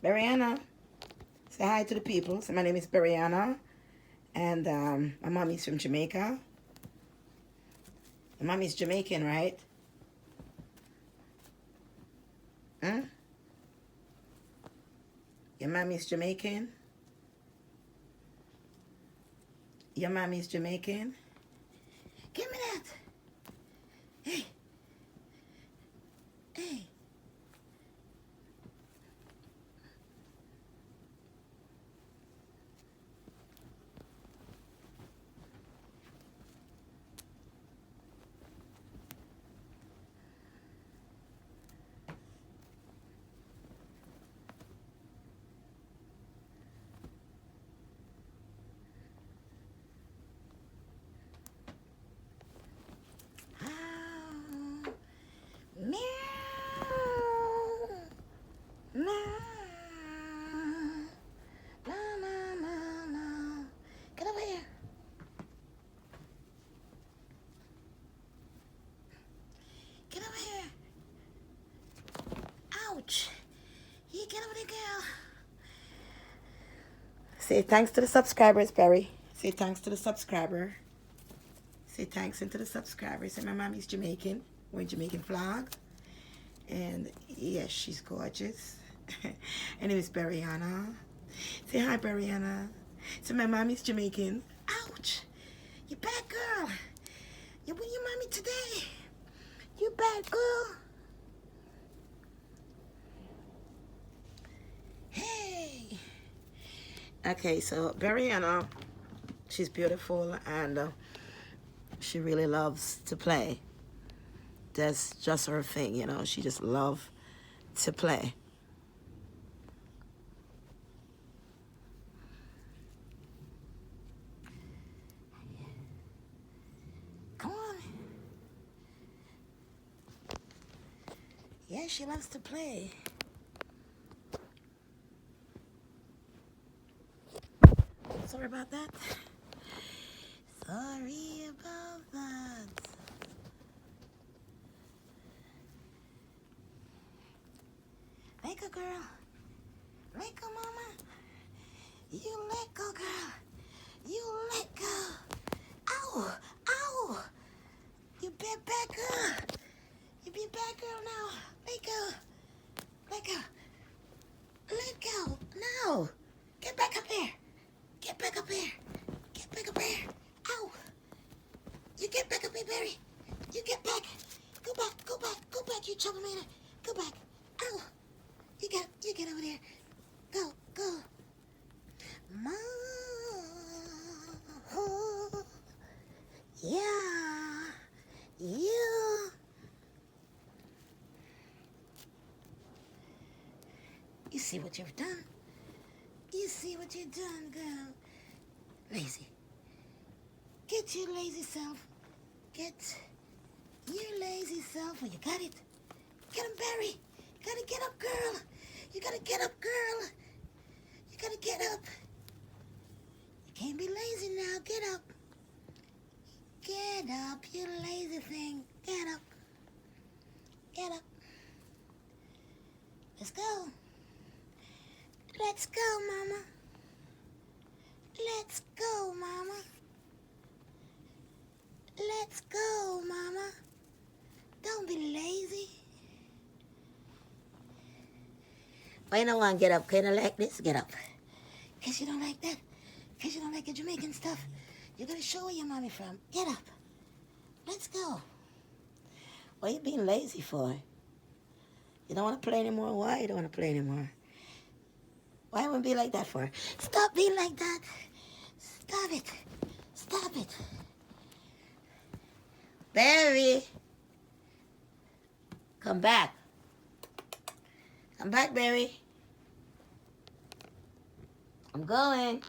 Beriana, say hi to the people. So my name is Beriana, and my mommy's from Jamaica. Your mommy's Jamaican, right? Hmm? Your mommy's Jamaican? Your mommy's Jamaican? Give me that. Hey. Hey. Meow. Meow. No, no, no, no. Get over here. Get over here. Ouch. You get over there, girl. Say thanks to the subscribers, Perry. Say thanks to the subscriber. Say thanks into the subscribers. Say my mommy's Jamaican. Wearing Jamaican flag. And yes, she's gorgeous. Her name is Beriana. Say hi, Beriana. Say my mommy's Jamaican. Ouch. You bad girl. You with your mommy today. You bad girl. Hey. Okay, so Beriana, she's beautiful and she really loves to play. That's just her thing, you know. She just loves to play. Come on. Yeah, she loves to play. Sorry about that. Sorry about that. Let go, girl. Let go, mama. You let go, girl. You let go. Ow! Ow! You bad girl. You be a bad girl now. Let go. Let go. Let go. No. Get back up here. Get back up here. Get back up here. Ow. You get back up here, Barry. You get back. Go back. Go back. Go back, you troublemaker. Go back. Ow. You get over there. Go. Go. Mom. Yeah. You. You see what you've done? You see what you've done, girl? Lazy. Get your lazy self. Get your lazy self. Oh, you got it. Get him, Barry. You gotta get up, girl. You gotta get up, girl. You gotta get up. You can't be lazy now. Get up. Get up, you lazy thing. Get up. Get up. Let's go. Let's go, Mama. Let's go, Mama. Let's go, Mama. Don't be lazy. Why you don't want to get up? Kind of like this? Get up. Because you don't like that. Because you don't like the Jamaican stuff. You got to show where your mommy from. Get up. Let's go. What are you being lazy for? You don't want to play anymore? Why you don't want to play anymore? Why you want to be like that for? Stop being like that. Stop it. Stop it. Barry. Come back. Come back, Barry. I'm going.